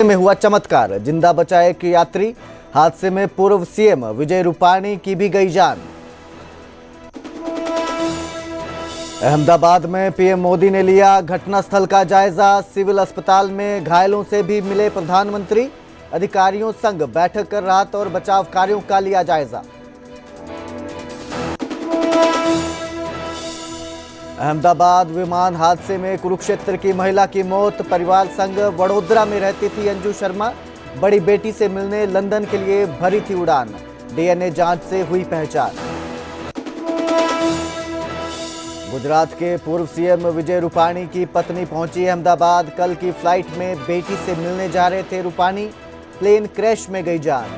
में हुआ चमत्कार, जिंदा बचा एक यात्री। हादसे में पूर्व सीएम विजय रूपाणी की भी गई जान। अहमदाबाद में पीएम मोदी ने लिया घटनास्थल का जायजा। सिविल अस्पताल में घायलों से भी मिले प्रधानमंत्री। अधिकारियों संग बैठक कर राहत और बचाव कार्यों का लिया जायजा। अहमदाबाद विमान हादसे में कुरुक्षेत्र की महिला की मौत। परिवार संग वडोदरा में रहती थी अंजू शर्मा। बड़ी बेटी से मिलने लंदन के लिए भरी थी उड़ान। डीएनए जांच से हुई पहचान। गुजरात के पूर्व सीएम विजय रूपाणी की पत्नी पहुंची अहमदाबाद। कल की फ्लाइट में बेटी से मिलने जा रहे थे रूपाणी। प्लेन क्रैश में गई जान।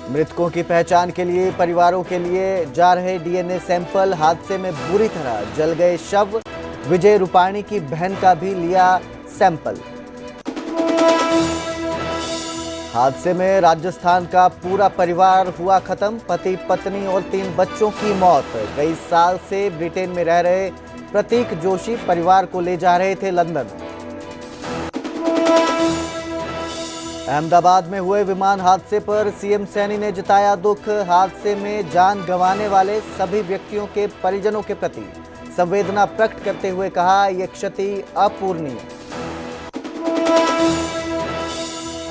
मृतकों की पहचान के लिए परिवारों के लिए जा रहे डीएनए सैंपल। हादसे में बुरी तरह जल गए शव। विजय रूपाणी की बहन का भी लिया सैंपल। हादसे में राजस्थान का पूरा परिवार हुआ खत्म। पति पत्नी और 3 बच्चों की मौत। कई साल से ब्रिटेन में रह रहे प्रतीक जोशी परिवार को ले जा रहे थे लंदन। अहमदाबाद में हुए विमान हादसे पर सीएम सैनी ने जताया दुख। हादसे में जान गंवाने वाले सभी व्यक्तियों के परिजनों के प्रति संवेदना प्रकट करते हुए कहा, यह क्षति अपूरणीय।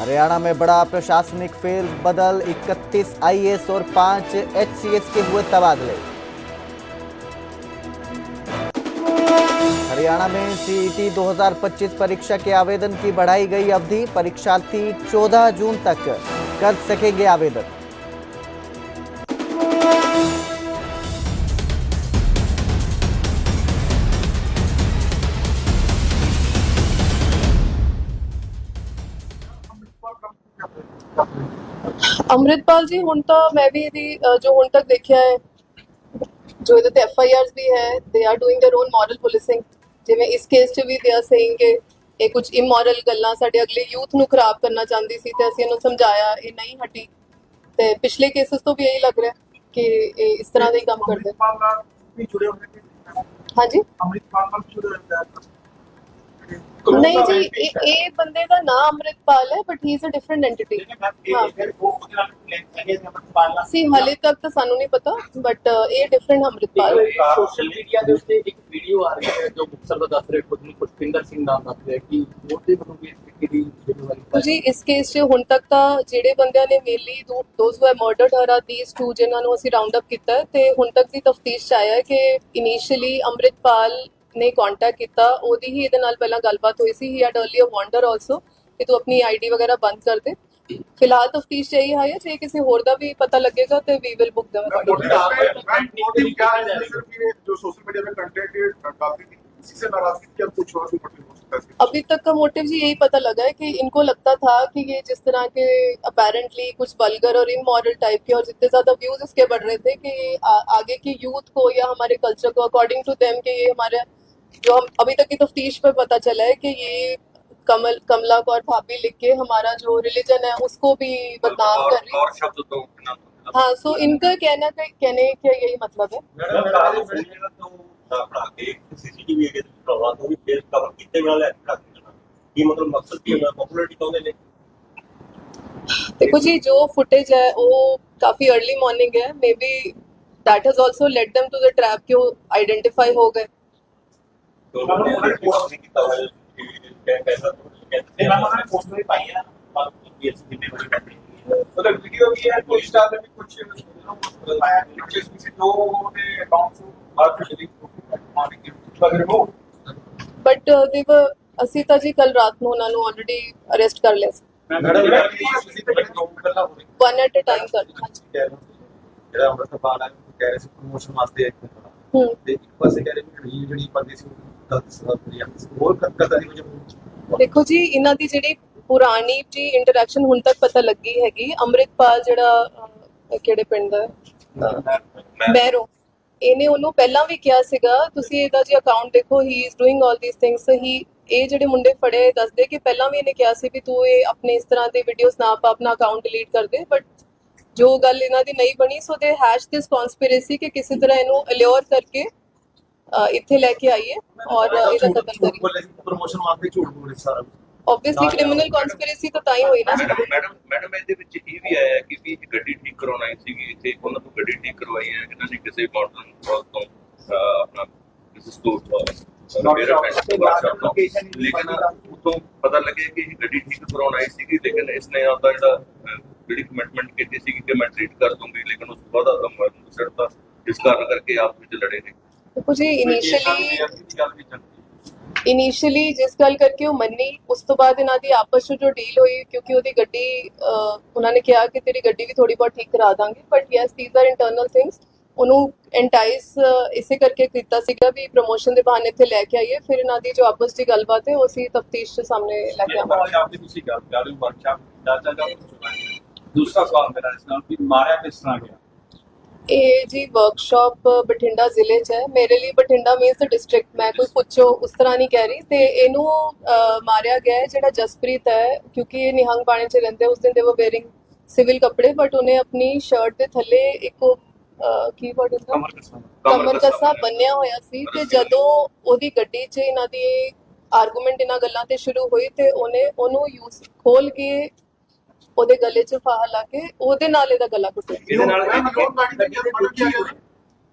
हरियाणा में बड़ा प्रशासनिक फेरबदल। 31 आईएएस और 5 एचसीएस के हुए तबादले। हरियाणा में सीईटी 2025 परीक्षा के आवेदन की बढ़ाई गई अवधि। परीक्षार्थी 14 जून तक कर सकेंगे आवेदन। ਅੰਮ੍ਰਿਤਪਾਲ ਜੀ ਹੁਣ ਤਾਂ ਮੈਂ ਵੀ ਇਹਦੀ ਜੋ ਹੁਣ ਤੱਕ ਦੇਖਿਆ ਹੈ ਜੋ ਇਹਦੇ ਤੇ ਐਫਆਈਆਰਸ ਵੀ ਹੈ they are doing their own moral policing. ਜਿਵੇਂ ਇਸ ਕੇਸ 'ਚ ਵੀ ਦੇ ਆਰ ਸੇਇੰਗ ਕਿ ਇਹ ਕੁਝ ਇਮੋਰਲ ਗੱਲਾਂ ਸਾਡੇ ਅਗਲੇ ਯੂਥ ਨੂੰ ਖਰਾਬ ਕਰਨਾ ਚਾਹੁੰਦੀ ਸੀ ਤੇ ਅਸੀਂ ਇਹਨੂੰ ਸਮਝਾਇਆ, ਇਹ ਨਹੀਂ ਹਟੀ ਤੇ ਪਿਛਲੇ ਕੇਸਸ ਤੋਂ ਵੀ ਇਹੀ ਲੱਗ ਰਿਹਾ ਕਿ ਇਹ ਇਸ ਤਰ੍ਹਾਂ ਦਾ ਹੀ ਕੰਮ ਕਰਦੇ। ਹਾਂਜੀ नहीं जी, ये बंदे का नाम अमृतपाल है but he is a different entity. सी हाले तक तो सानू नहीं पता बट ये डिफरेंट अमृतपाल। सोशल मीडिया ਦੇ ਉੱਤੇ ਇੱਕ ਵੀਡੀਓ ਆ ਰਹੀ ਹੈ ਜੋ ਮੁਕਤਸਰ ਦਾ ਦੱਸ ਰਹੇ ਖੁਦ ਨੂੰ ਪੁਸ਼ਪਿੰਦਰ ਸਿੰਘ ਨਾਮ ਦੱਸ ਰਿਹਾ ਕਿ ਮੋਟੇ ਬਣੂਗੀ ਇਸ ਤਰੀਕੇ ਦੀ ਜ਼ਿੰਮੇਵਾਰੀ। ਜੀ ਇਸ ਕੇਸ 'ਚ ਹੁਣ ਤੱਕ ਤਾਂ ਜਿਹੜੇ ਬੰਦਿਆਂ ਨੇ ਮੇਨਲੀ ਦੋਜ਼ ਹੂ ਹੈ ਮਰਡਰਡ ਹਰ ਦੀਸ 2 ਜਿਨ੍ਹਾਂ ਨੂੰ ਅਸੀਂ ਰਾਉਂਡ ਅਪ ਕੀਤਾ ਤੇ ਹੁਣ ਤੱਕ ਦੀ ਤਫਤੀਸ਼ 'ਚ ਆਇਆ ਹੈ ਕਿ ਇਨੀਸ਼ੀਅਲੀ ਅਮ੍ਰਿਤਪਾਲ ने कांटेक्ट किया ओदी ही ਇਹਦੇ ਨਾਲ ਪਹਿਲਾਂ ਗੱਲਬਾਤ ਹੋਈ ਸੀ। He had earlier wander also कि तू अपनी आईडी वगैरह बंद कर दे। फिलहाल तफ्तीश यही है जे किसी होर दा भी पता लगेगा तो वी विल बुक देम। अभी तक का मोटिव जी यही पता लगा है कि इनको लगता था कि ये जिस तरह के अपेरेंटली कुछ वल्गर और इमोरल टाइप के और जितने ज्यादा व्यूज इसके बढ़ रहे थे कि आगे की यूथ को या हमारे कल्चर को अकॉर्डिंग टू देम कि ये हमारे जो हम अभी तक की तफ्तीश पे पता चला है कि ये कमला कौर भाभी लिख के हमारा जो रिलीजन है उसको भी बदनाम कर रही है। हाँ, सो इनका कहने का यही मतलब है। देखो जी, जो फुटेज है वो काफी अर्ली मॉर्निंग है। May be that has also led them to the trap कि वो आइडेंटिफाई हो गए। बट ਅਸੀਂ ਤਾਂ ਜੀ ਕੱਲ ਰਾਤ ਨੂੰ ਉਹਨਾਂ ਨੂੰ ਆਲਰੇਡੀ ਅਰੈਸਟ ਕਰ ਲਿਆ ਸੀ। वन एट अ टाइम करना ਜਿਹੜਾ ਅੰਮ੍ਰਿਤਪਾਲ ਹੈ ਕਹਿ ਰਹੇ ਸੀ ਪ੍ਰਮੋਸ਼ਨ ਵਾਸਤੇ ਤੇ ਇੱਕ ਪਾਸੇ ਕਹਿ ਰਹੇ ਕਿ ਜਿਹੜੀ ਪਰਦੀ ਸੀ देखो जी, इन्हां दी जिहड़ी पुरानी जी इंटरैक्शन हुण तक पता लगी हैगी। अमृतपाल जिहड़ा किहड़े पिंड दा मैरो ਇਹਨੇ ਉਹਨੂੰ ਪਹਿਲਾਂ ਵੀ ਕਿਹਾ ਸੀਗਾ ਤੁਸੀਂ ਇਹਦਾ ਜੀ ਅਕਾਊਂਟ ਦੇਖੋ, he is doing all these things. ਹੀ ਇਹ ਜਿਹੜੇ ਮੁੰਡੇ ਫੜੇ ਦੱਸਦੇ ਕਿ ਪਹਿਲਾਂ ਵੀ ਇਹਨੇ ਕਿਹਾ ਸੀ ਵੀ ਤੂੰ ਇਹ ਆਪਣੇ ਇਸ ਤਰ੍ਹਾਂ ਦੇ ਵੀਡੀਓਜ਼ ਨਾ ਪਾ, ਆਪਣਾ ਅਕਾਊਂਟ ਡਿਲੀਟ ਕਰ ਦੇ। ਬਟ ਜੋ ਗੱਲ ਇਹਨਾਂ ਦੀ ਨਹੀਂ ਬਣੀ, ਸੋ ਦੇ ਹੈਸ਼ ਦਿਸ ਕਨਸਪੀਰੇਸੀ ਕਿ ਕਿਸੇ ਤਰ੍ਹਾਂ ਇਹਨੂੰ ਅਲਿਓਰ ਕਰਕੇ ਇੱਥੇ ਲੈ ਕੇ ਆਈ ਹੈ ਔਰ ਇਹਦਾ ਕਤਲ ਕਰੀ। ਪ੍ਰੋਮੋਸ਼ਨ ਵਾਸਤੇ ਝੂਠ ਬੋਲੇ ਸਾਰਾ ਆਬਵੀਅਸਲੀ ਕ੍ਰਿਮੀਨਲ ਕਨਸਪੀਰੇਸੀ ਤਾਂ ਹੀ ਹੋਈ ਨਾ। ਮੈਡਮ ਇਹਦੇ ਵਿੱਚ ਇਹ ਵੀ ਆਇਆ ਕਿ ਵੀ ਗੱਡੀ ਠੀਕ ਕਰਾਉਣ ਆਈ ਸੀਗੀ ਇੱਥੇ, ਉਹਨਾਂ ਤੋਂ ਗੱਡੀ ਠੀਕ ਕਰਵਾਈ ਹੈ ਜਿਨ੍ਹਾਂ ਨੇ ਕਿਸੇ ਮਾਡਰਨ ਤੋਂ ਆਪਣਾ ਕਿਸੇ ਸਟੋਰ ਤੋਂ ਲੇਕਿਨ ਉਤੋਂ ਪਤਾ ਲੱਗਿਆ ਕਿ ਇਹ ਗੱਡੀ ਠੀਕ ਕਰਾਉਣ ਆਈ ਸੀਗੀ, ਲੇਕਿਨ ਇਸਨੇ ਆਪਦਾ ਜਿਹੜੀ ਕਮਿਟਮੈਂਟ ਕੀਤੀ ਸੀਗੀ ਕਿ ਮੈਂ ਟ੍ਰੀਟ ਕਰ ਦੂੰਗੀ, ਲੇਕਿਨ ਉਸ ਤੋਂ ਬਾਅਦ ਆਪਦਾ ਮੋਬਾਈਲ ਛੱਡਤਾ, ਇਸ ਕਾਰਨ ਕਰਕੇ ਆਪ ਵਿੱਚ ਲੜੇ ਨੇ। ਦੇਖੋ ਜੀ ਇਨੀਸ਼ੀਅਲੀ ਜਿਸ ਗੱਲ ਕਰਕੇ ਉਹ ਮੰਨੀ, ਉਸ ਤੋਂ ਬਾਅਦ ਇਹਨਾਂ ਦੀ ਆਪਸ ਵਿੱਚ ਜੋ ਡੀਲ ਹੋਈ, ਕਿਉਂਕਿ ਉਹਦੀ ਗੱਡੀ ਉਹਨਾਂ ਨੇ ਕਿਹਾ ਕਿ ਤੇਰੀ ਗੱਡੀ ਵੀ ਥੋੜੀ ਬਹੁਤ ਠੀਕ ਕਰਾ ਦਾਂਗੇ, but yes these are internal things. ਉਹਨੂੰ ਐਂਟਾਈਸ ਇਸੇ ਕਰਕੇ ਕੀਤਾ ਸੀਗਾ ਵੀ ਪ੍ਰੋਮੋਸ਼ਨ ਦੇ ਬਹਾਨੇ ਇੱਥੇ ਲੈ ਕੇ ਆਈਏ, ਫਿਰ ਇਹਨਾਂ ਦੀ ਜੋ ਆਪਸ ਦੀ ਗੱਲਬਾਤ ਹੈ ਉਹ ਅਸੀਂ ਤਫਤੀਸ਼ ਦੇ ਸਾਹਮਣੇ ਲੈ ਕੇ ਆਵਾਂਗੇ। ਦੂਸਰਾ ਸਵਾਲ ਮੇਰਾ ਇਸ ਨਾਲ ਵੀ ਮਾਰਿਆ ਕਿਸ ਤਰ੍ਹਾਂ ਗਿਆ? ਇਹ ਜੀ ਵਰਕਸ਼ਾਪ ਬਠਿੰਡਾ ਜ਼ਿਲ੍ਹੇ 'ਚ ਹੈ। ਮੇਰੇ ਲਈ ਬਠਿੰਡਾ ਮੀਨਸ ਦ ਡਿਸਟ੍ਰਿਕਟ, ਮੈਂ ਕੋਈ ਪੁੱਛੋ ਉਸ ਤਰ੍ਹਾਂ ਨਹੀਂ ਕਹਿ ਰਹੀ। ਤੇ ਇਹਨੂੰ ਮਾਰਿਆ ਗਿਆ ਹੈ ਜਿਹੜਾ ਜਸਪ੍ਰੀਤ ਹੈ, ਕਿਉਂਕਿ ਇਹ ਨਿਹੰਗ ਬਾਣੇ 'ਚ ਰਹਿੰਦੇ, ਉਸ ਦਿਨ ਦੇ ਉਹ ਵੇਅਰਿੰਗ ਸਿਵਲ ਕੱਪੜੇ, ਬਟ ਉਹਨੇ ਆਪਣੀ ਸ਼ਰਟ ਦੇ ਥੱਲੇ ਇੱਕ ਕੀ ਵਰਡ ਹੁੰਦਾ ਕਮਰ ਕੱਸਾ ਬੰਨਿਆ ਹੋਇਆ ਸੀ। ਤੇ ਜਦੋਂ ਉਹਦੀ ਗੱਡੀ 'ਚ ਇਹਨਾਂ ਦੀ ਆਰਗੂਮੈਂਟ ਇਹਨਾਂ ਗੱਲਾਂ ਤੇ ਸ਼ੁਰੂ ਹੋਈ ਤੇ ਉਹਨੇ ਉਹਨੂੰ ਯੂਜ਼ ਖੋਲ ਕੇ ਉਹਦੇ ਗਲੇ 'ਚ ਫਾਹਾ ਲਾ ਕੇ ਉਹਦੇ ਨਾਲ ਇਹਦਾ ਗਲਾ ਘੁੱਟਿਆ।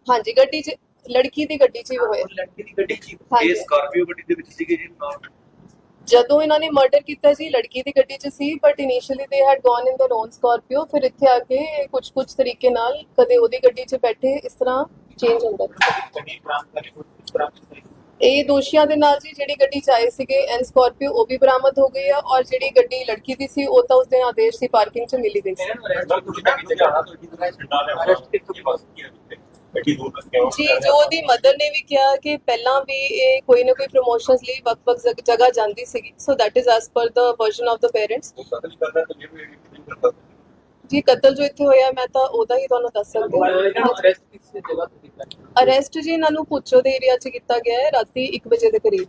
ਹਾਂਜੀ, ਗੱਡੀ 'ਚ ਲੜਕੀ ਦੀ ਗੱਡੀ 'ਚ ਹੀ ਹੋਇਆ। ਲੜਕੀ ਦੀ ਗੱਡੀ 'ਚ ਇਹ ਸਕਾਰਪੀਓ ਗੱਡੀ ਦੇ ਵਿੱਚ ਸੀਗੇ ਜੀ। ਜਦੋਂ ਇਹਨਾਂ ਨੇ ਮਰਡਰ ਕੀਤਾ ਜੀ ਲੜਕੀ ਦੀ ਗੱਡੀ 'ਚ ਸੀ, ਬਟ ਇਨੀਸ਼ੀਅਲੀ ਦੇ head gone in their own Scorpio. ਫਿਰ ਇੱਥੇ ਆ ਕੇ ਕੁਝ ਤਰੀਕੇ ਨਾਲ ਕਦੇ ਉਹਦੀ ਗੱਡੀ 'ਚ ਬੈਠੇ, ਇਸ ਤਰ੍ਹਾਂ ਚੇਂਜ ਹੁੰਦਾ। ਇਹ ਦੋਸ਼ੀਆਂ ਦੇ ਨਾਲ ਜੀ ਜਿਹੜੀ ਗੱਡੀ 'ਚ ਆਏ ਸੀਗੇ ਐਨ ਸਕਾਰਪੀਓ, ਉਹ ਵੀ ਬਰਾਮਦ ਹੋ ਗਈ ਆ, ਔਰ ਜਿਹੜੀ ਗੱਡੀ ਲੜਕੀ ਦੀ ਸੀ ਉਹ ਤਾਂ ਉਸ ਦਿਨ ਆਦੇਸ਼ ਸੀ ਪਾਰਕਿੰਗ 'ਚ ਮਿਲੀ ਗਈ ਸੀ। ਜੀ ਜੋ ਉਹਦੀ ਮਦਰ ਨੇ ਵੀ ਕਿਹਾ ਕਿ ਪਹਿਲਾਂ ਵੀ ਇਹ ਕੋਈ ਨਾ ਕੋਈ ਪ੍ਰੋਮੋਸ਼ਨਸ ਲਈ ਵੱਖ-ਵੱਖ ਜਗ੍ਹਾ ਜਾਂਦੀ ਸੀਗੀ, so that is as per the version of the parents. ਜੀ ਕਤਲ ਜੋ ਇੱਥੇ ਹੋਇਆ ਮੈਂ ਤਾਂ ਉਹਦਾ ਹੀ ਤੁਹਾਨੂੰ ਦੱਸ ਸਕਦੀ ਹਾਂ। ਅਰੈਸਟ ਜੀ ਇਹਨਾਂ ਨੂੰ ਪੁੱਛੋ ਦੇ ਏਰੀਆ 'ਚ ਕੀਤਾ ਗਿਆ ਹੈ ਰਾਤੀ 1 ਵਜੇ ਦੇ ਕਰੀਬ।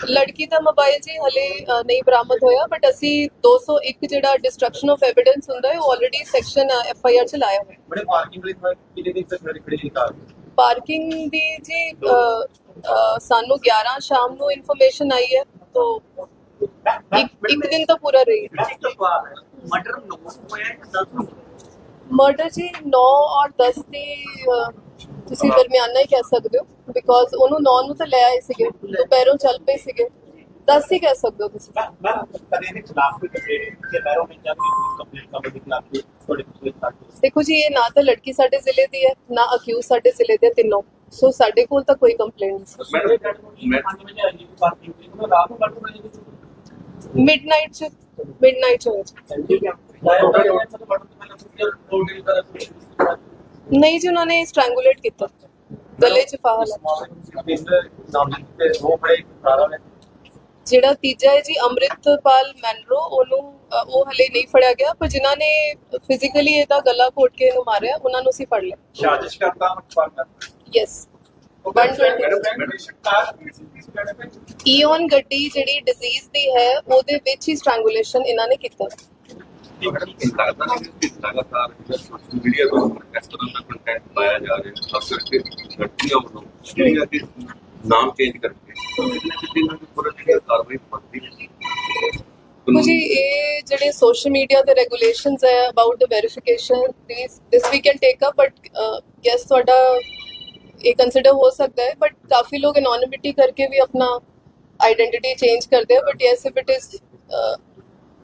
ਲੜਕੀ ਦਾ ਮੋਬਾਈਲ ਜੀ ਹਲੇ ਨਹੀਂ ਬਰਾਮਦ ਹੋਇਆ, ਬਟ ਅਸੀਂ 201 ਜਿਹੜਾ ਡਿਸਟਰਕਸ਼ਨ ਆਫ ਐਵੀਡੈਂਸ ਹੁੰਦਾ ਹੈ ਉਹ ਆਲਰੇਡੀ ਸੈਕਸ਼ਨ FIR 'ਚ ਲਾਇਆ ਹੋਇਆ। ਬੜੇ ਪਾਰਕਿੰਗ ਲਈ ਕਿਹਦੇ ਦੀ ਖੜੀ ਕਾਰ? ਪਾਰਕਿੰਗ ਦੀ ਜੀ ਸਾਨੂੰ 11 ਸ਼ਾਮ ਨੂੰ ਇਨਫੋਰਮੇਸ਼ਨ ਆਈ ਹੈ, तो ਇੱਕ ਦਿਨ ਤਾਂ ਪੂਰਾ ਰਹੀ। ਮਰਡਰ ਜੀ 9 ਔਰ 10 ਦੀ ਤੁਸੀਂ ਦਰਮਿਆਨਾ ਹੀ ਕਹਿ ਸਕਦੇ ਹੋ, ਬਿਕੋਜ਼ ਉਹਨੂੰ 9 ਨੂੰ ਤਾਂ ਲੈ ਆਏ ਸੀਗੇ, ਦੁਪਹਿਰੋਂ ਚੱਲ ਪਏ ਸੀਗੇ, 10 ਹੀ ਕਹਿ ਸਕਦੇ ਹੋ ਤੁਸੀਂ। ਦੇਖੋ ਜੀ ਇਹ ਨਾ ਤਾਂ ਲੜਕੀ ਸਾਡੇ ਜ਼ਿਲ੍ਹੇ ਦੀ ਹੈ, ਨਾ ਅਕਿਊਜ਼ ਸਾਡੇ ਜ਼ਿਲ੍ਹੇ ਦੇ ਤਿੰਨੋਂ, ਸੋ ਸਾਡੇ ਕੋਲ ਤਾਂ ਕੋਈ ਕੰਪਲੇਂਟ ਨਹੀਂ। ਮਿਡਨਾਈਟ ਹੋਇਆ ਨਹੀਂ ਜੀ, ਉਹਨਾਂ ਨੇ ਸਟ੍ਰੈਂਗੂਲੇਟ ਕੀਤਾ, ਗਲੇ 'ਚ ਫਾਹਾ ਲਾਇਆ। ਜਿਹੜਾ ਤੀਜਾ ਹੈ ਜੀ ਅੰਮ੍ਰਿਤਪਾਲ ਮੈਨਰੋ, ਉਹਨੂੰ ਉਹ ਹਲੇ ਨਹੀਂ ਫੜਿਆ ਗਿਆ, ਪਰ ਜਿਨ੍ਹਾਂ ਨੇ ਫਿਜ਼ੀਕਲੀ ਇਹਦਾ ਗਲਾ ਘੋਟ ਕੇ ਇਹਨੂੰ ਮਾਰਿਆ ਉਹਨਾਂ ਨੂੰ ਅਸੀਂ ਫੜ ਲਿਆ। ਸਾਜ਼ਿਸ਼ ਕਰਦਾ ਯੈਸ। 120 ਈਓਨ ਗੱਡੀ ਜਿਹੜੀ ਡਿਜ਼ੀਜ਼ ਦੀ ਹੈ ਉਹਦੇ ਵਿੱਚ ਹੀ ਸਟ੍ਰੈਂਗੂਲੇਸ਼ਨ ਇਹਨਾਂ ਨੇ ਕੀਤਾ। ਮੀਡੀਆ ਤੋਂ ਇਸ ਤਰ੍ਹਾਂ ਦਾ ਕੰਟੈਂਟ ਪਾਇਆ ਜਾ ਰਿਹਾ ਹੈ, ਖਾਸ ਕਰਕੇ ਲੜਕੀਆਂ ਵੱਲੋਂ ਜਿਹੜੀਆਂ ਕਿ ਨਾਮ ਚੇਂਜ ਕਰਕੇ ਇਹਨਾਂ ਦੇ ਉੱਪਰ ਜਿਹੜੀ ਕਾਰਵਾਈ ਬਣਦੀ ਹੈ। ਜੀ ਇਹ ਜਿਹੜੇ ਸੋਸ਼ਲ ਮੀਡੀਆ ਦੇ ਰੈਗੂਲੇਸ਼ਨਸ ਹੈ about the verification, this we can take up, but yes ਤੁਹਾਡਾ ਇਹ ਕੰਸੀਡਰ ਹੋ ਸਕਦਾ ਹੈ, ਬਟ ਕਾਫੀ ਲੋग एनोनिमिटी करके भी अपना आइडेंटिटी चेंज करते हैं, but yes if it is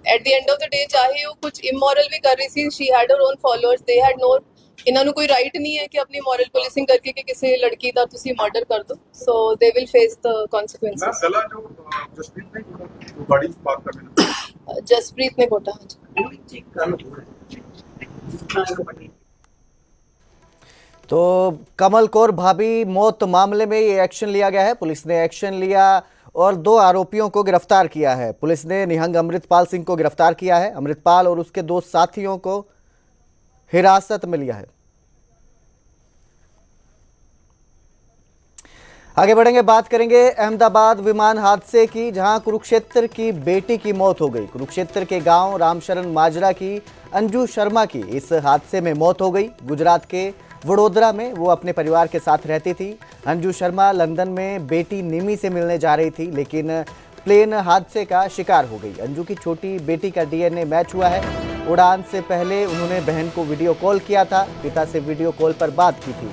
at the end of the day चाहे वो कुछ इमोरल भी कर रही थी, she had her own followers, they had no, ਇਹਨਾਂ ਨੂੰ ਕੋਈ ਰਾਈਟ ਨਹੀਂ ਹੈ ਕਿ ਆਪਣੀ ਮੋਰਲ ਪੁਲਿਸਿੰਗ ਕਰਕੇ ਕਿ ਕਿਸੇ ਲੜਕੀ ਦਾ ਤੁਸੀਂ ਮਰਡਰ ਕਰ ਦੋ, ਸੋ they will face the consequences. ਗਲਾ ਜੋ ਜਸਪ੍ਰੀਤ ਨੇ ਗਾੜੀ ਪਾਰਕ ਕਰ ਦੇਣਾ, ਜਸਪ੍ਰੀਤ ਨੇ ਘੋਟਾ। तो कमल कौर भाभी मौत मामले में ये एक्शन लिया गया है। पुलिस ने एक्शन लिया और 2 आरोपियों को गिरफ्तार किया है। पुलिस ने निहंग अमृतपाल सिंह को गिरफ्तार किया है। अमृतपाल और उसके 2 साथियों को हिरासत में लिया है। आगे बढ़ेंगे, बात करेंगे अहमदाबाद विमान हादसे की, जहां कुरुक्षेत्र की बेटी की मौत हो गई। कुरुक्षेत्र के गांव रामशरण माजरा की अंजू शर्मा की इस हादसे में मौत हो गई। गुजरात के वडोदरा में वो अपने परिवार के साथ रहती थी। अंजू शर्मा लंदन में बेटी निमी से मिलने जा रही थी, लेकिन प्लेन हादसे का शिकार हो गई। अंजू की छोटी बेटी का डीएनए मैच हुआ है। उड़ान से पहले उन्होंने बहन को वीडियो कॉल किया था, पिता से वीडियो कॉल पर बात की थी।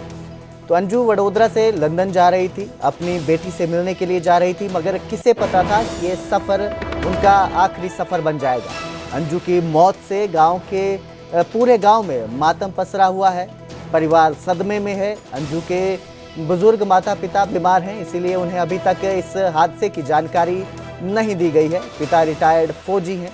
तो अंजू वडोदरा से लंदन जा रही थी, अपनी बेटी से मिलने के लिए जा रही थी, मगर किसे पता था कि ये सफ़र उनका आखिरी सफ़र बन जाएगा। अंजू की मौत से गांव के पूरे गांव में मातम पसरा हुआ है, परिवार सदमे में है। अंजू के बुजुर्ग माता पिता बीमार हैं, इसीलिए उन्हें अभी तक इस हादसे की जानकारी नहीं दी गई है। पिता रिटायर्ड फौजी हैं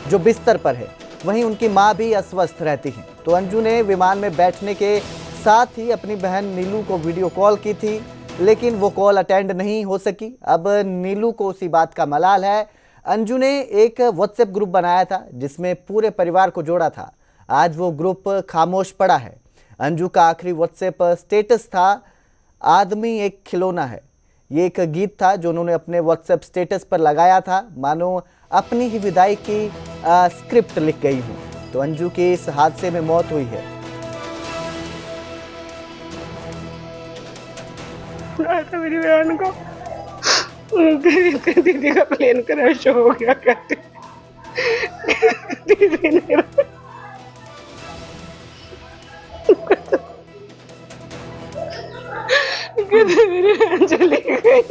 जो बिस्तर पर है, वहीं उनकी मां भी अस्वस्थ रहती हैं। तो अंजू ने विमान में बैठने के साथ ही अपनी बहन नीलू को वीडियो कॉल की थी, लेकिन वो कॉल अटेंड नहीं हो सकी। अब नीलू को उसी बात का मलाल है। अंजू ने एक व्हाट्सएप ग्रुप बनाया था जिसमें पूरे परिवार को जोड़ा था। आज वो ग्रुप खामोश पड़ा है। अंजू का आखिरी व्हाट्सएप स्टेटस था, आदमी एक खिलौना है। ये एक गीत था जो उन्होंने अपने व्हाट्सएप स्टेटस पर लगाया था, मानो अपनी ही विदाई की स्क्रिप्ट लिख गई हूँ। तो अंजू की इस हादसे में मौत हुई है। था मेरी बहन को दीदी का प्लेन क्रैश हो गया कहते दीदी ने मेरी बहन चली गई।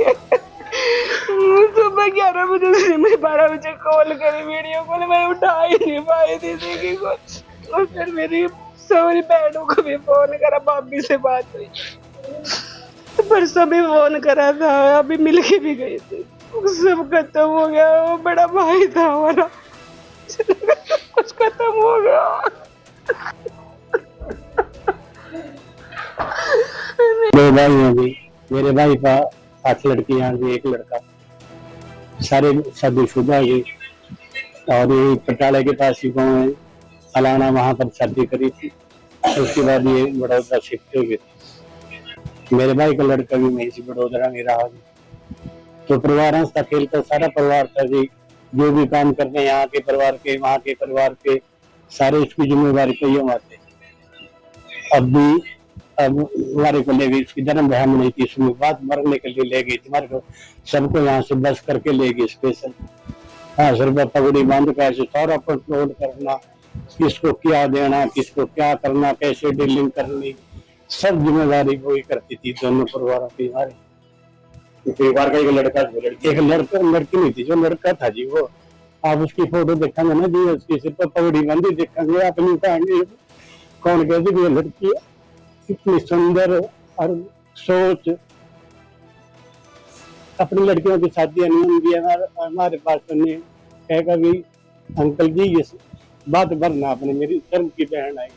सुबह 11 बजे से मैं 12 बजे कॉल करी, वीडियो कॉल मैं उठा ही नहीं पाई दीदी की कॉल। और फिर मेरी सारी बहनों को भी फोन करा, भाभी से बात हुई, परसों भी फोन करा था, अभी मिल के भी गई थी। सब खत्म हो गया। वो बड़ा भाई था हमारा, कुछ खत्म हो गया। दो भाई हैं जी, मेरे भाई का 8 लड़कियां जी, एक लड़का, सारे शादीशुदा है जी। और ये पटाले के पास ही गाँव है अलाना, वहाँ पर शादी करी थी। उसके बाद ये वडोदरा शिफ्ट हो गए थे। मेरे भाई का लड़का भी वहीं से वडोदरा में रहा जी। तो परिवार हंसता खेलता सारा परिवार था जी। जो भी काम करते हैं यहाँ के परिवार के, वहाँ के परिवार के, सारे उसकी जिम्मेदारी पे हम आते। अब हमारे को ले गई, इसकी जन्म बहन नहीं थी, इसमें बात मरने के लिए ले गई हमारे को, सबको यहाँ से बस करके ले गई स्पेशल। 5 रुपया पगड़ी बांध कर सारा कंट्रोल करना, किसको क्या देना, किसको क्या करना, कैसे डीलिंग करनी, सब जिम्मेदारी वो ही करती थी दोनों परिवारों की। हमारे परिवार का एक लड़का लड़की नहीं थी, जो लड़का था जी वो, आप उसकी फोटो देखेंगे ना जी, उसकी सिर पर पगड़ी बंदी देखेंगे, आप नहीं कहेंगे कौन कहती ये लड़की है, इतनी सुंदर और सोच। अपनी लड़कियों की शादी नहीं होंगी हमारे पास, नहीं कहेगा भी अंकल जी ये बात भरना अपनी, मेरी धर्म की बहन आई।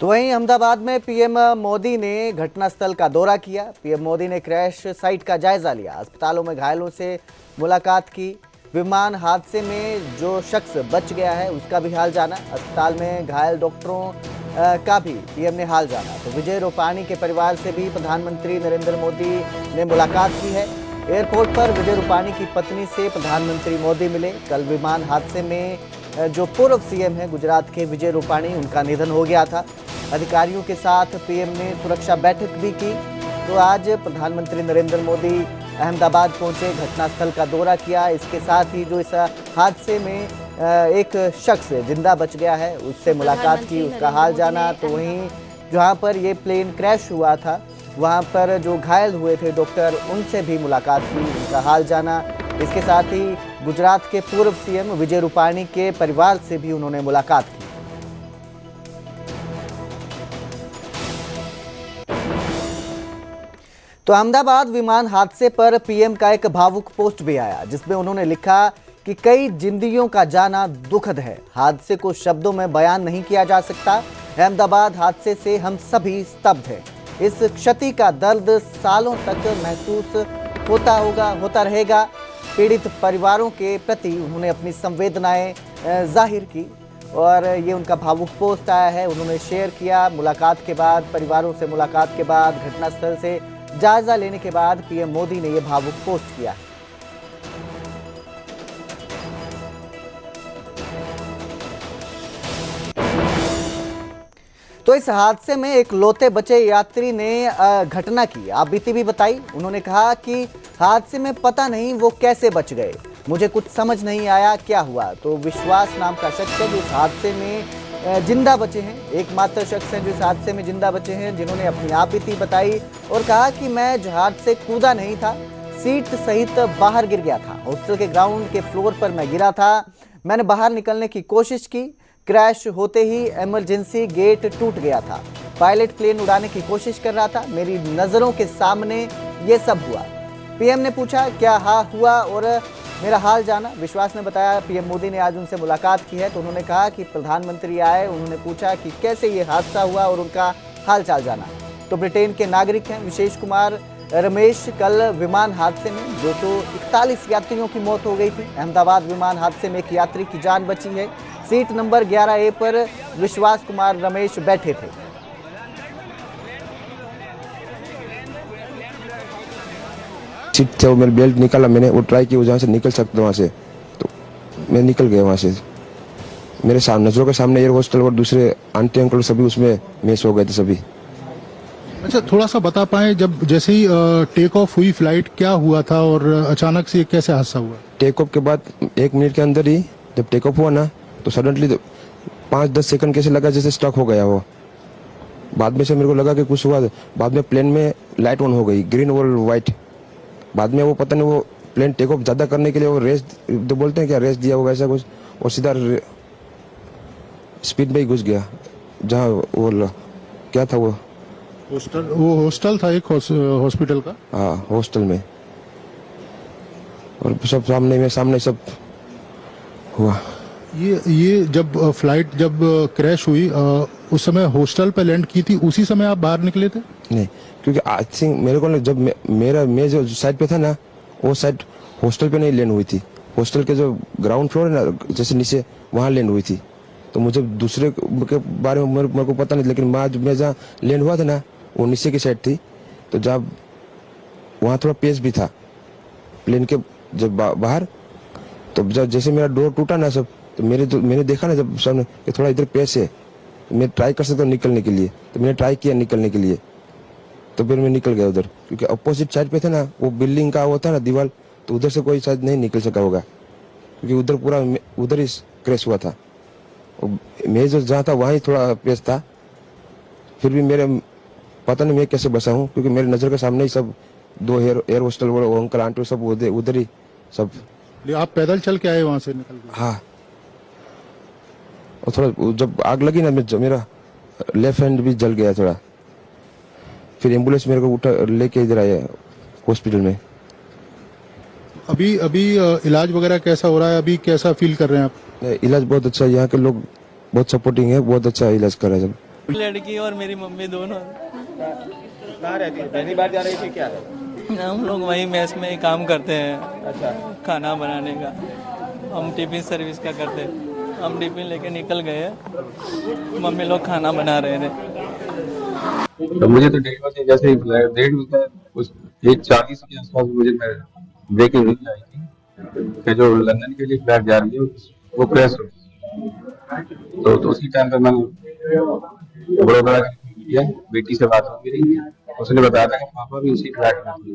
तो वहीं अहमदाबाद में पीएम मोदी ने घटनास्थल का दौरा किया। पीएम मोदी ने क्रैश साइट का जायजा लिया, अस्पतालों में घायलों से मुलाकात की। विमान हादसे में जो शख्स बच गया है उसका भी हाल जाना, अस्पताल में घायल डॉक्टरों का भी पीएम ने हाल जाना। तो विजय रूपाणी के परिवार से भी प्रधानमंत्री नरेंद्र मोदी ने मुलाकात की है। एयरपोर्ट पर विजय रूपाणी की पत्नी से प्रधानमंत्री मोदी मिले। कल विमान हादसे में जो पूर्व सीएम हैं गुजरात के विजय रूपाणी, उनका निधन हो गया था। अधिकारियों के साथ पीएम ने सुरक्षा बैठक भी की। तो आज प्रधानमंत्री नरेंद्र मोदी अहमदाबाद पहुंचे, घटनास्थल का दौरा किया। इसके साथ ही जो इस हादसे में एक शख्स जिंदा बच गया है उससे मुलाकात की, उसका हाल जाना। तो वहीं जहां पर ये प्लेन क्रैश हुआ था वहां पर जो घायल हुए थे डॉक्टर, उनसे भी मुलाकात की, उनका हाल जाना। इसके साथ ही गुजरात के पूर्व सीएम विजय रूपाणी के परिवार से भी उन्होंने मुलाकात की। तो अहमदाबाद विमान हादसे पर पीएम का एक भावुक पोस्ट भी आया जिसमें उन्होंने लिखा कि कई जिंदगियों का जाना दुखद है, हादसे को शब्दों में बयान नहीं किया जा सकता। अहमदाबाद हादसे से हम सभी स्तब्ध हैं। इस क्षति का दर्द सालों तक महसूस होता रहेगा। पीड़ित परिवारों के प्रति उन्होंने अपनी संवेदनाएं जाहिर की और ये उनका भावुक पोस्ट आया है, उन्होंने शेयर किया। मुलाकात के बाद, परिवारों से मुलाकात के बाद, घटनास्थल से जायजा लेने के बाद पीएम मोदी ने यह भावुक पोस्ट किया। तो इस हादसे में एक लौते बचे यात्री ने घटना की आप बीती भी बताई। उन्होंने कहा कि हादसे में पता नहीं वो कैसे बच गए, मुझे कुछ समझ नहीं आया क्या हुआ। तो विश्वास नाम का शख्स है जो इस हादसे में जिंदा बचे हैं, एकमात्र शख्स हैं जो इस हादसे में जिंदा बचे हैं, जिन्होंने अपनी आपबीती बताई और कहा कि मैं जहाज से कूदा नहीं था, सीट सहित बाहर गिर गया था। हॉस्टल के ग्राउंड के फ्लोर पर मैं गिरा था, मैंने बाहर निकलने की कोशिश की, क्रैश होते ही इमरजेंसी गेट टूट गया था। पायलट प्लेन उड़ाने की कोशिश कर रहा था, मेरी नज़रों के सामने ये सब हुआ। पीएम ने पूछा क्या हुआ और मेरा हाल जाना। विश्वास ने बताया पीएम मोदी ने आज उनसे मुलाकात की है, तो उन्होंने कहा कि प्रधानमंत्री आए, उन्होंने पूछा कि कैसे ये हादसा हुआ और उनका हाल चाल जाना। तो ब्रिटेन के नागरिक हैं विशेष कुमार रमेश। कल विमान हादसे में 241 यात्रियों की मौत हो गई थी। अहमदाबाद विमान हादसे में एक यात्री की जान बची है। सीट नंबर 11A पर विश्वास कुमार रमेश बैठे थे। सीट से वो मेरा बेल्ट निकाला, मैंने वो ट्राई किया जहाँ से निकल सकता वहाँ से, तो मैं निकल गया वहाँ से। मेरे सामने नजरों के सामने एयर होस्टल और दूसरे आंटी अंकल सभी उसमें मिस हो गए थे सभी। अच्छा, थोड़ा सा बता पाए, जब जैसे ही टेक ऑफ हुई फ्लाइट, क्या हुआ था और अचानक से कैसे हादसा हुआ? टेक ऑफ के बाद 1 मिनट के अंदर ही जब टेक ऑफ हुआ ना, तो सडनली 5-10 सेकंड कैसे लगा जैसे स्टक हो गया वो। बाद में से मेरे को लगा कि कुछ हुआ। बाद में प्लेन में लाइट ऑन हो गई, ग्रीन और व्हाइट। बाद में वो पता नहीं वो प्लेन टेक ऑफ ज्यादा करने के लिए वो रेस तो बोलते हैं क्या, रेस दिया होगा ऐसा कुछ, और सीधा स्पीड में ही घुस गया जहाँ वो क्या था वो हॉस्टल था एक हॉस्पिटल का। हाँ, हॉस्टल में, और सब सामने सब हुआ। ये जब फ्लाइट जब क्रैश हुई उस समय हॉस्टल पे लैंड की थी, उसी समय आप बाहर निकले थे? नहीं, क्योंकि आई थिंक मेरे को जब मैं जो साइड पे था ना, वो साइड हॉस्टल पे नहीं लैंड हुई थी। हॉस्टल के जो ग्राउंड फ्लोर है ना, जैसे नीचे, वहाँ लैंड हुई थी। तो मुझे दूसरे के बारे में मेरे को पता नहीं, लेकिन मैं जहाँ लैंड हुआ था ना, वो नीचे की साइड थी। तो जब वहाँ थोड़ा पेस भी था प्लेन के जब बाहर, तो जब जैसे मेरा डोर टूटा ना सब, तो मैंने देखा ना जब सामने कि थोड़ा इधर पेस है, तो मैं ट्राई कर सकता हूँ निकलने के लिए। तो मैंने ट्राई किया निकलने के लिए, तो फिर मैं निकल गया उधर, क्योंकि अपोजिट साइड पे था ना वो बिल्डिंग का वो था ना दीवार, तो उधर से कोई शायद नहीं निकल सका होगा, क्योंकि उधर पूरा उधर ही क्रैश हुआ था। मैं जो जहाँ था वहाँ थोड़ा पेस था। फिर भी मेरे पता नहीं मैं कैसे बचा हूँ, क्योंकि मेरे नजर के सामने ही सब 2 एयर होस्टल वो अंकल आंटी सब उधर ही सब। आप पैदल चल के आए वहां से निकल के? हाँ, और थोड़ा जब आग लगी ना, मेरा लेफ्ट हैंड भी जल गया थोड़ा। फिर एम्बुलेंस मेरे को उठा लेके इधर आया हॉस्पिटल में। अभी इलाज वगैरह कैसा हो रहा है? अभी कैसा फील कर रहे हैं आप? इलाज बहुत अच्छा है, यहाँ के लोग बहुत सपोर्टिंग है, बहुत अच्छा इलाज कर रहे हैं सब। लड़की और मेरी मम्मी दोनों। कहाँ रहती है? पहली बार जा रही थी क्या? हम लोग वही मेस में ही काम करते हैं। अच्छा, खाना बनाने का हम टिफिन सर्विस का करते हैं। हम टिफिन लेके निकल गए, मम्मी लोग खाना बना रहे थे। तो मुझे तो 1:30 बजे जैसे ही 1:40 के आसपास मुझे ब्रेकिंग न्यूज आई थी कि जो लंदन के लिए फ्लाइट जा रही है वो क्रैश हो गई। तो उसी टाइम पे मैंने बड़ोदरा किया, बेटी से बात हो गई, उसने बताया था कि पापा भी उसी फ्लाइट में थे।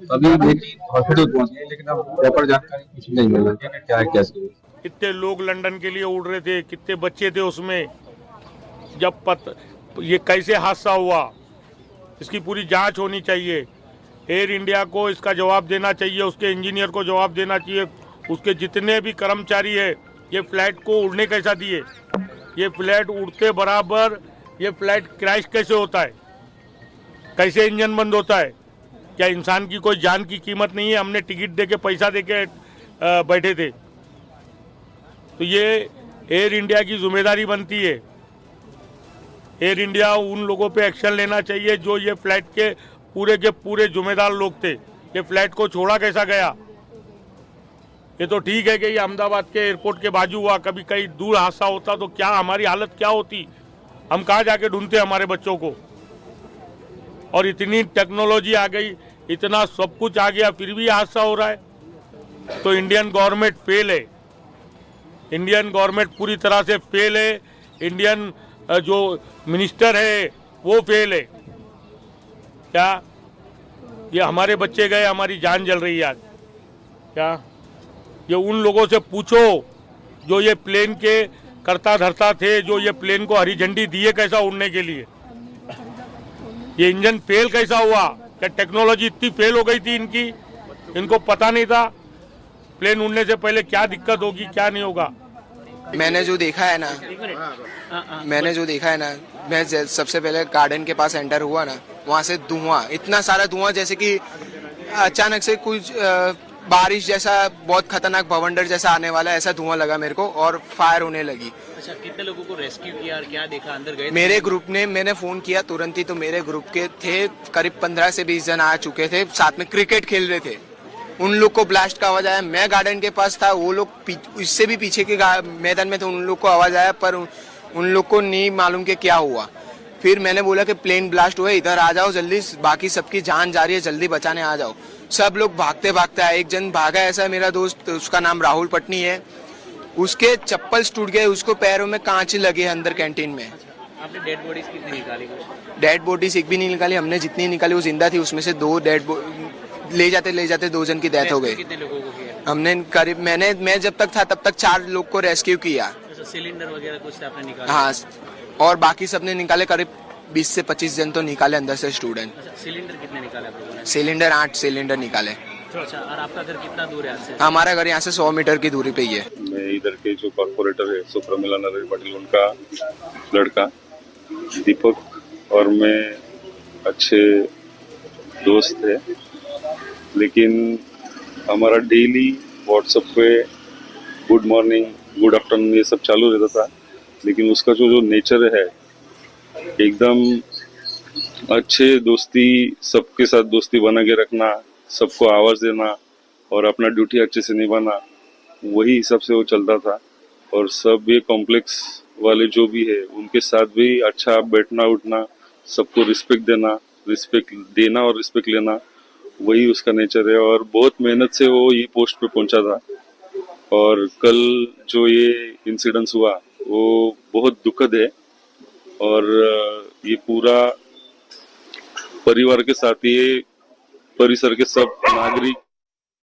अभी बेटी हॉस्पिटल पहुंच गई, लेकिन अब प्रॉपर जानकारी कुछ नहीं मिल रही है कि क्या है कैसे। कितने लोग लंदन के लिए उड़ रहे थे, कितने बच्चे थे उसमें, जब ये कैसे हादसा हुआ, इसकी पूरी जांच होनी चाहिए। एयर इंडिया को इसका जवाब देना चाहिए, उसके इंजीनियर को जवाब देना चाहिए, उसके जितने भी कर्मचारी है ये फ्लाइट को उड़ने कैसा दिए। ये फ्लाइट उड़ते बराबर ये फ्लाइट क्रैश कैसे होता है, कैसे इंजन बंद होता है? क्या इंसान की कोई जान की कीमत नहीं है? हमने टिकट दे के पैसा दे के बैठे थे। तो ये एयर इंडिया की जिम्मेदारी बनती है। एयर इंडिया उन लोगों पे एक्शन लेना चाहिए जो ये फ्लाइट के पूरे जिम्मेदार लोग थे। ये फ्लाइट को छोड़ा कैसा गया? ये तो ठीक है कि ये अहमदाबाद के एयरपोर्ट के बाजू हुआ, कभी कहीं दूर हादसा होता तो क्या हमारी हालत क्या होती? हम कहाँ जाके ढूंढते हमारे बच्चों को? और इतनी टेक्नोलॉजी आ गई, इतना सब कुछ आ गया, फिर भी हादसा हो रहा है। तो इंडियन गवर्नमेंट फेल है। इंडियन गवर्नमेंट पूरी तरह से फेल है। इंडियन जो मिनिस्टर है वो फेल है। क्या ये हमारे बच्चे गए, हमारी जान जल रही है आज। क्या ये उन लोगों से पूछो जो ये प्लेन के करता धरता थे, जो ये प्लेन को हरी झंडी दिए कैसा उड़ने के लिए। ये इंजन फेल कैसा हुआ? क्या टेक्नोलॉजी इतनी फेल हो गई थी इनकी, इनको पता नहीं था प्लेन उड़ने से पहले क्या दिक्कत होगी क्या नहीं होगा। मैंने जो देखा है ना, मैं सबसे पहले गार्डन के पास एंटर हुआ ना, वहाँ से धुआं, इतना सारा धुआं जैसे कि अचानक से कुछ बारिश जैसा बहुत खतरनाक भवंडर जैसा आने वाला, ऐसा धुआं लगा मेरे को और फायर होने लगी। अच्छा, कितने लोगों को रेस्क्यू किया और क्या देखा? अंदर गए मेरे ग्रुप ने, मैंने फोन किया तुरंत ही, तो मेरे ग्रुप के थे करीब 15 से 20 जन आ चुके थे, साथ में क्रिकेट खेल रहे थे। उन लोग को ब्लास्ट का आवाज आया, मैं गार्डन के पास था, वो लोग इससे भी पीछे के मैदान में थे, उन लोग को आवाज आया पर उन लोग को नहीं मालूम कि क्या हुआ। फिर मैंने बोला कि प्लेन ब्लास्ट हुआ, इधर आ जाओ जल्दी, बाकी सबकी जान जा रही है, जल्दी बचाने आ जाओ। सब लोग भागते भागते आए। एक जन भागा, ऐसा मेरा दोस्त, उसका नाम राहुल पटनी है, उसके चप्पल टूट गए, उसको पैरों में कांच लगे अंदर कैंटीन में। आपने डेड बॉडीज कितनी निकाली? डेड बॉडीज एक भी नहीं निकाली, हमने जितनी निकाली वो जिंदा थी, उसमें से 2 डेड ले जाते 2 जन की डेथ हो गई। कितने लोगों को किया? हमने करीब, मैं जब तक था तब तक 4 लोग को रेस्क्यू किया। सिलेंडर वगैरह कुछ आपने निकाला? हाँ, और बाकी सबने निकाले, करीब 20 से 25 जन तो निकाले अंदर से स्टूडेंट। सिलेंडर कितने निकाले? सिलेंडर 8 सिलेंडर निकाले। अच्छा, और आपका घर कितना दूर है यहाँ से? हमारा घर यहाँ से 100 मीटर की दूरी पे ही है। मैं इधर के जो कॉर्पोरेटर है सुप्रमिला नरेश पाटिल, उनका लड़का दीपक और मैं अच्छे दोस्त है, लेकिन हमारा डेली व्हाट्सएप पे गुड मॉर्निंग, गुड आफ्टरनून ये सब चालू रहता था, लेकिन उसका जो नेचर है एकदम अच्छे दोस्ती, सबके साथ दोस्ती बना के रखना, सबको आवाज देना और अपना ड्यूटी अच्छे से निभाना, वही हिसाब से वो चलता था। और सब ये कॉम्प्लेक्स वाले जो भी है उनके साथ भी अच्छा बैठना उठना, सबको रिस्पेक्ट देना और रिस्पेक्ट लेना, वही उसका नेचर है। और बहुत मेहनत से वो ये पोस्ट पे पहुंचा था। और कल जो ये इंसिडेंस हुआ वो बहुत दुखद है, और ये पूरा परिवार के साथ, ये परिसर के सब नागरिक